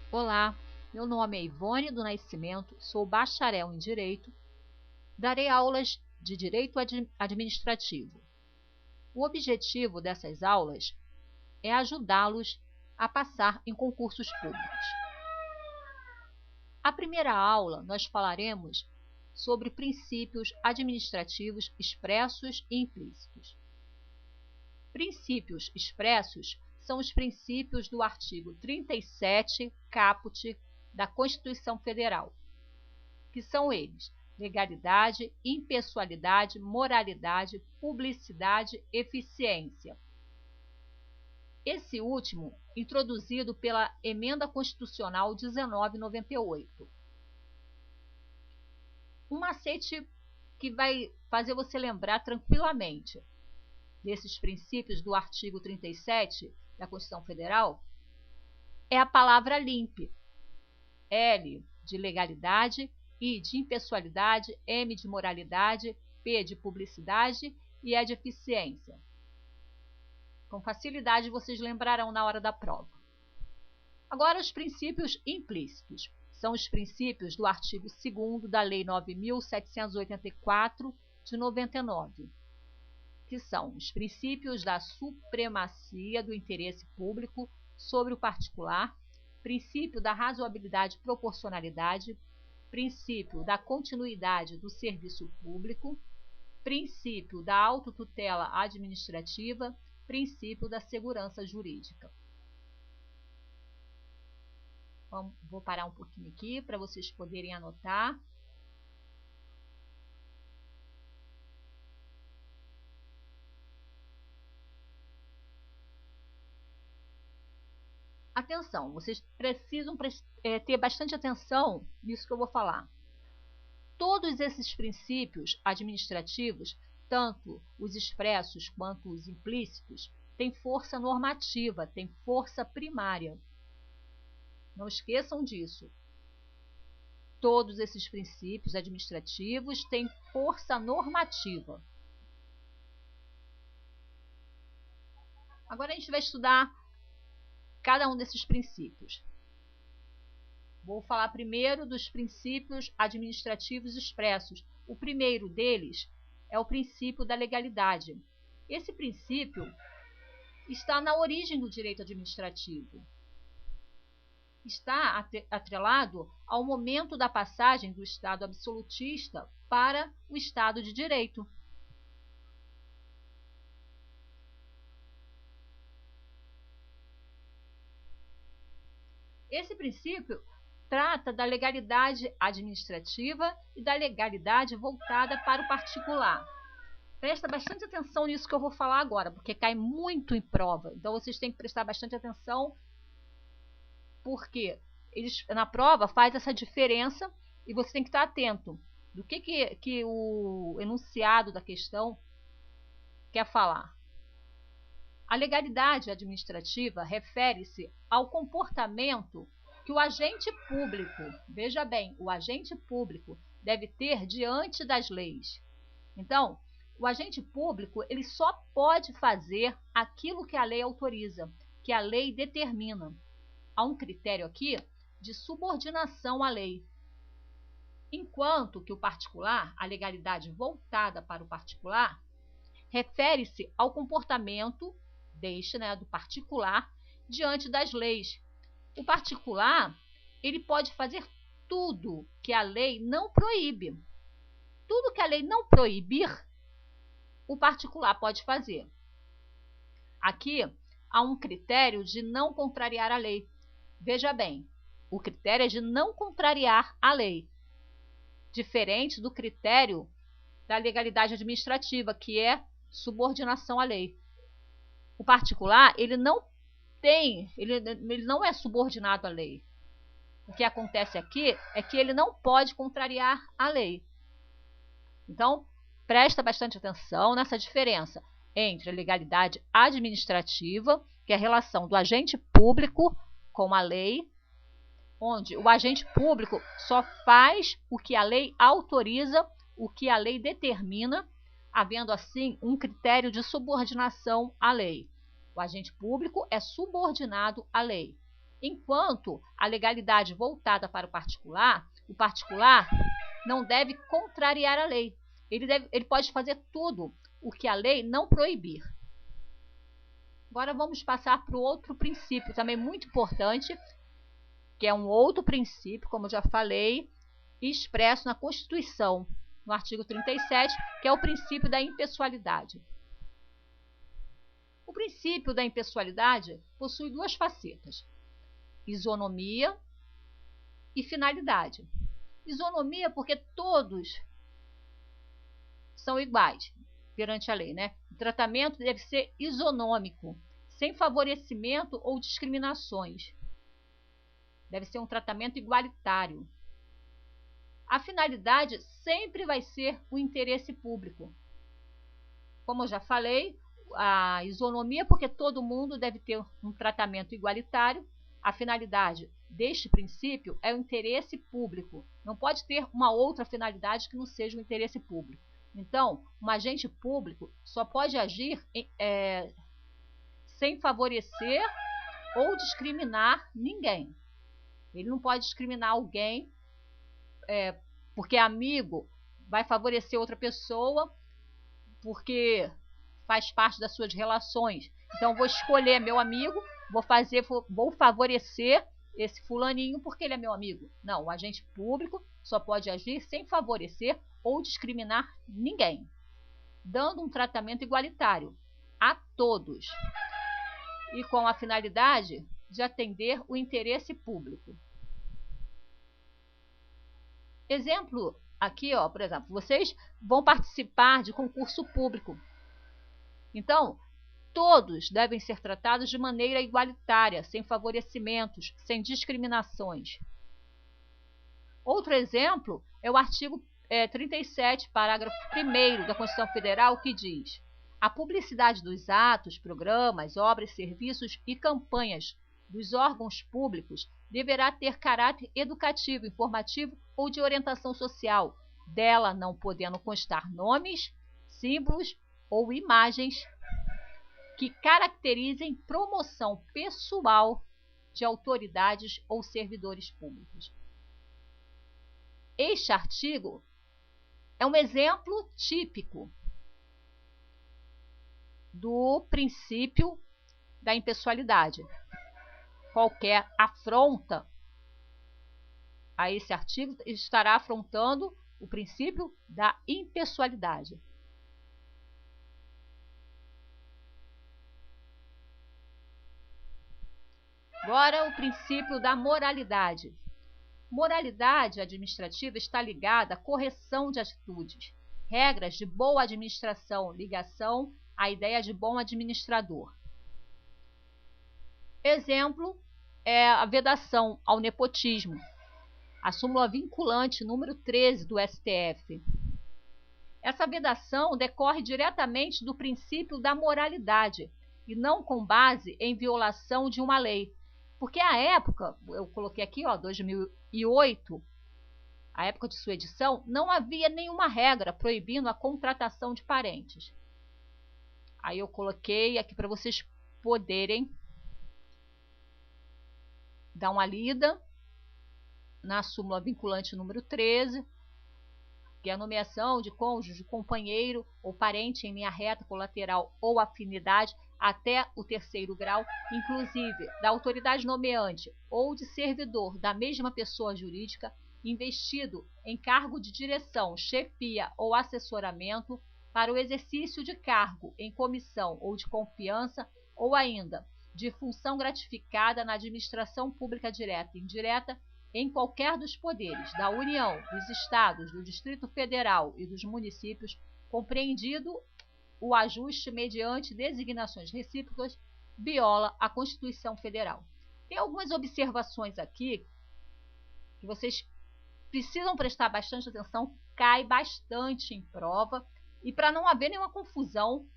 Olá, meu nome é Ivone do Nascimento, sou bacharel em Direito, darei aulas de Direito Administrativo. O objetivo dessas aulas é ajudá-los a passar em concursos públicos. A primeira aula nós falaremos sobre princípios administrativos expressos e implícitos. Princípios expressos são os princípios do artigo 37, caput, da Constituição Federal, que são eles: legalidade, impessoalidade, moralidade, publicidade, eficiência. Esse último, introduzido pela Emenda Constitucional 1998. Um macete que vai fazer você lembrar tranquilamente desses princípios do artigo 37 da Constituição Federal é a palavra LIMP. L de legalidade, I de impessoalidade, M de moralidade, P de publicidade e E de eficiência. Com facilidade vocês lembrarão na hora da prova. Agora, os princípios implícitos são os princípios do artigo 2º da Lei 9.784 de 99, que são os princípios da supremacia do interesse público sobre o particular, princípio da razoabilidade e proporcionalidade, princípio da continuidade do serviço público, princípio da autotutela administrativa, princípio da segurança jurídica. Vou parar um pouquinho aqui para vocês poderem anotar. Atenção, vocês precisam ter bastante atenção nisso que eu vou falar. Todos esses princípios administrativos, tanto os expressos quanto os implícitos, têm força normativa, têm força primária. Não esqueçam disso. Todos esses princípios administrativos têm força normativa. Agora a gente vai estudar cada um desses princípios. Vou falar primeiro dos princípios administrativos expressos. O primeiro deles é o princípio da legalidade. Esse princípio está na origem do direito administrativo. Está atrelado ao momento da passagem do Estado absolutista para o Estado de Direito. Esse princípio trata da legalidade administrativa e da legalidade voltada para o particular. Presta bastante atenção nisso que eu vou falar agora, porque cai muito em prova. Então, vocês têm que prestar bastante atenção, porque na prova faz essa diferença e você tem que estar atento do que o enunciado da questão quer falar. A legalidade administrativa refere-se ao comportamento que o agente público, veja bem, o agente público deve ter diante das leis. Então, o agente público ele só pode fazer aquilo que a lei autoriza, que a lei determina. Há um critério aqui de subordinação à lei. Enquanto que o particular, a legalidade voltada para o particular, refere-se ao comportamento do particular diante das leis. O particular, ele pode fazer tudo que a lei não proíbe. Tudo que a lei não proibir, o particular pode fazer. Aqui há um critério de não contrariar a lei. Veja bem, o critério é de não contrariar a lei, diferente do critério da legalidade administrativa, que é subordinação à lei. O particular, ele não é subordinado à lei. O que acontece aqui é que ele não pode contrariar a lei. Então, presta bastante atenção nessa diferença entre a legalidade administrativa, que é a relação do agente público com a lei, onde o agente público só faz o que a lei autoriza, o que a lei determina, havendo assim um critério de subordinação à lei. O agente público é subordinado à lei. Enquanto a legalidade voltada para o particular não deve contrariar a lei. Ele pode fazer tudo o que a lei não proibir. Agora vamos passar para o outro princípio, também muito importante, que é um outro princípio, como eu já falei, expresso na Constituição, no artigo 37, que é o princípio da impessoalidade. O princípio da impessoalidade possui duas facetas: isonomia e finalidade. Isonomia porque todos são iguais perante a lei, né? O tratamento deve ser isonômico, sem favorecimento ou discriminações. Deve ser um tratamento igualitário. A finalidade sempre vai ser o interesse público. Como eu já falei, a isonomia porque todo mundo deve ter um tratamento igualitário. A finalidade deste princípio é o interesse público. Não pode ter uma outra finalidade que não seja o interesse público. Então, um agente público só pode agir sem favorecer ou discriminar ninguém. Ele não pode discriminar alguém porque amigo, vai favorecer outra pessoa porque faz parte das suas relações. Então, vou escolher meu amigo, vou favorecer esse fulaninho porque ele é meu amigo. Não, o agente público só pode agir sem favorecer ou discriminar ninguém, dando um tratamento igualitário a todos e com a finalidade de atender o interesse público. Exemplo aqui, ó, por exemplo, vocês vão participar de concurso público. Então, todos devem ser tratados de maneira igualitária, sem favorecimentos, sem discriminações. Outro exemplo é o artigo 37, parágrafo 1º da Constituição Federal, que diz: a publicidade dos atos, programas, obras, serviços e campanhas dos órgãos públicos deverá ter caráter educativo, informativo ou de orientação social, dela não podendo constar nomes, símbolos ou imagens que caracterizem promoção pessoal de autoridades ou servidores públicos. Este artigo é um exemplo típico do princípio da impessoalidade. Qualquer afronta a esse artigo estará afrontando o princípio da impessoalidade. Agora, o princípio da moralidade. Moralidade administrativa está ligada à correção de atitudes, regras de boa administração, ligação à ideia de bom administrador. Exemplo é a vedação ao nepotismo, a súmula vinculante número 13 do STF. Essa vedação decorre diretamente do princípio da moralidade e não com base em violação de uma lei. Porque à época, eu coloquei aqui, 2008, a época de sua edição, não havia nenhuma regra proibindo a contratação de parentes. Aí eu coloquei aqui para vocês poderem dar uma lida na súmula vinculante número 13, que é a nomeação de cônjuge, companheiro ou parente em linha reta, colateral ou afinidade até o 3º grau, inclusive da autoridade nomeante ou de servidor da mesma pessoa jurídica, investido em cargo de direção, chefia ou assessoramento para o exercício de cargo em comissão ou de confiança, ou ainda de função gratificada na administração pública direta e indireta em qualquer dos poderes da União, dos Estados, do Distrito Federal e dos municípios, compreendido o ajuste mediante designações recíprocas, viola a Constituição Federal. Tem algumas observações aqui que vocês precisam prestar bastante atenção, cai bastante em prova, e para não haver nenhuma confusão,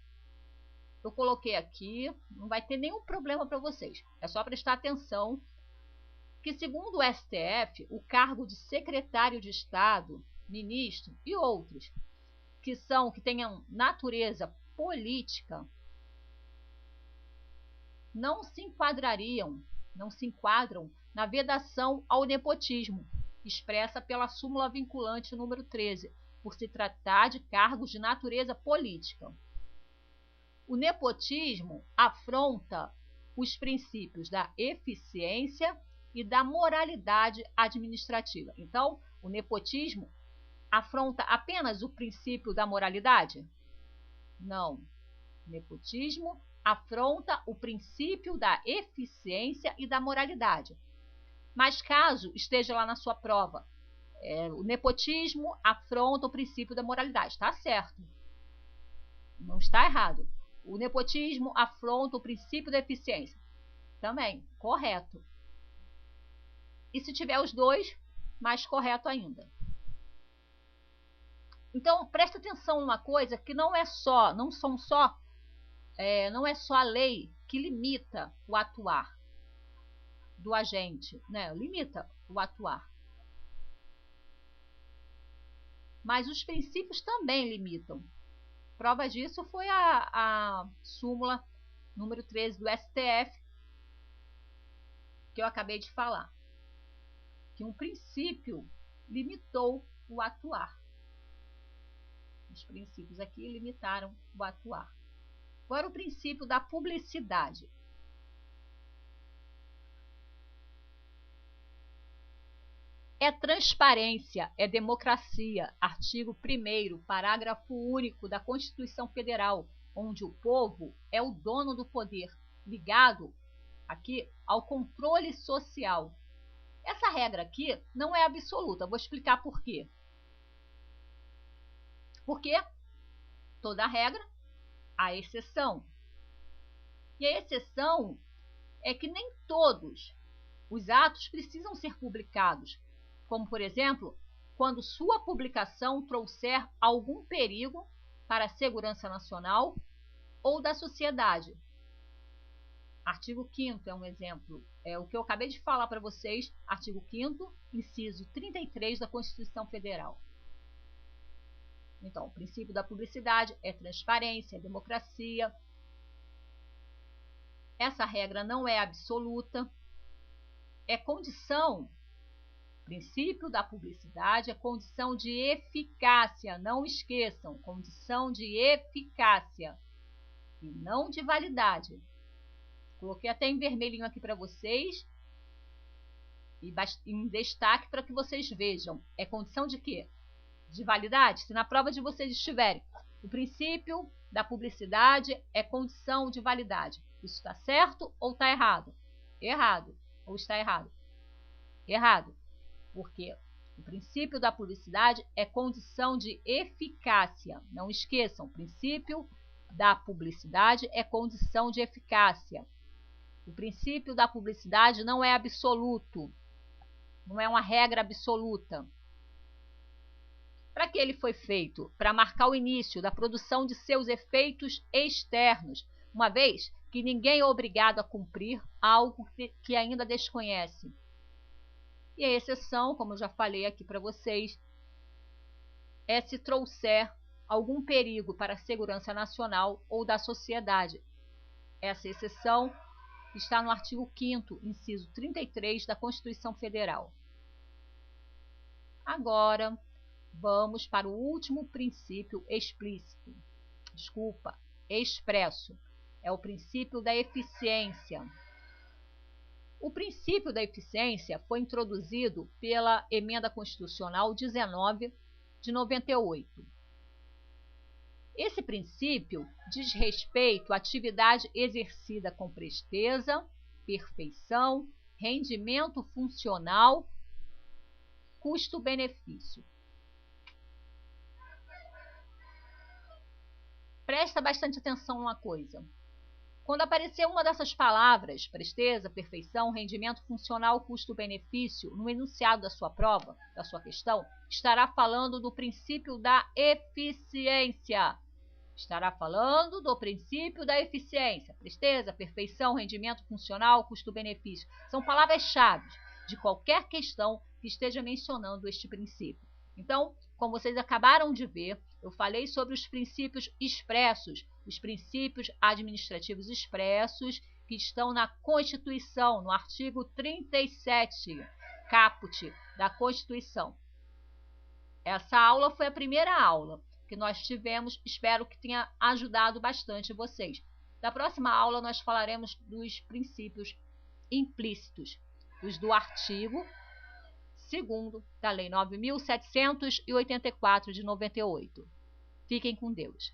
eu coloquei aqui, não vai ter nenhum problema para vocês, é só prestar atenção que, segundo o STF, o cargo de secretário de Estado, ministro e outros que tenham natureza política não se enquadrariam não se enquadram na vedação ao nepotismo, expressa pela súmula vinculante número 13, por se tratar de cargos de natureza política. O nepotismo afronta os princípios da eficiência e da moralidade administrativa. Então, o nepotismo afronta apenas o princípio da moralidade? Não. O nepotismo afronta o princípio da eficiência e da moralidade. Mas caso esteja lá na sua prova, o nepotismo afronta o princípio da moralidade. Está certo. Não está errado. O nepotismo afronta o princípio da eficiência. Também, correto. E se tiver os dois, mais correto ainda. Então, presta atenção numa coisa que não é só a lei que limita o atuar do agente, né? Limita o atuar. Mas os princípios também limitam. Prova disso foi a súmula número 13 do STF, que eu acabei de falar. Que um princípio limitou o atuar. Os princípios aqui limitaram o atuar. Agora o princípio da publicidade. É transparência, é democracia. Artigo 1º, parágrafo único da Constituição Federal, onde o povo é o dono do poder, ligado aqui ao controle social. Essa regra aqui não é absoluta. Vou explicar por quê. Porque toda regra há exceção. E a exceção é que nem todos os atos precisam ser publicados, como, por exemplo, quando sua publicação trouxer algum perigo para a segurança nacional ou da sociedade. Artigo 5º é um exemplo. É o que eu acabei de falar para vocês, artigo 5º, inciso 33 da Constituição Federal. Então, o princípio da publicidade é transparência, é democracia. Essa regra não é absoluta, é condição. O princípio da publicidade é condição de eficácia, não esqueçam, condição de eficácia e não de validade. Coloquei até em vermelhinho aqui para vocês e em destaque para que vocês vejam. É condição de quê? De validade? Se na prova de vocês estiverem, o princípio da publicidade é condição de validade. Isso está certo ou está errado? Errado. Ou está errado? Errado. Porque o princípio da publicidade é condição de eficácia. Não esqueçam, o princípio da publicidade é condição de eficácia. O princípio da publicidade não é absoluto. Não é uma regra absoluta. Para que ele foi feito? Para marcar o início da produção de seus efeitos externos, uma vez que ninguém é obrigado a cumprir algo que ainda desconhece. E a exceção, como eu já falei aqui para vocês, é se trouxer algum perigo para a segurança nacional ou da sociedade. Essa exceção está no artigo 5º, inciso 33 da Constituição Federal. Agora, vamos para o último princípio explícito. Expresso. É o princípio da eficiência. O princípio da eficiência foi introduzido pela Emenda Constitucional 19 de 98. Esse princípio diz respeito à atividade exercida com presteza, perfeição, rendimento funcional, custo-benefício. Presta bastante atenção numa coisa. Quando aparecer uma dessas palavras, presteza, perfeição, rendimento funcional, custo-benefício, no enunciado da sua prova, da sua questão, estará falando do princípio da eficiência. Estará falando do princípio da eficiência. Presteza, perfeição, rendimento funcional, custo-benefício. São palavras-chave de qualquer questão que esteja mencionando este princípio. Então, como vocês acabaram de ver, eu falei sobre os princípios expressos, os princípios administrativos expressos, que estão na Constituição, no artigo 37, caput da Constituição. Essa aula foi a primeira aula que nós tivemos, espero que tenha ajudado bastante vocês. Na próxima aula nós falaremos dos princípios implícitos, os do artigo 2º da Lei 9.784 de 98. Fiquem com Deus.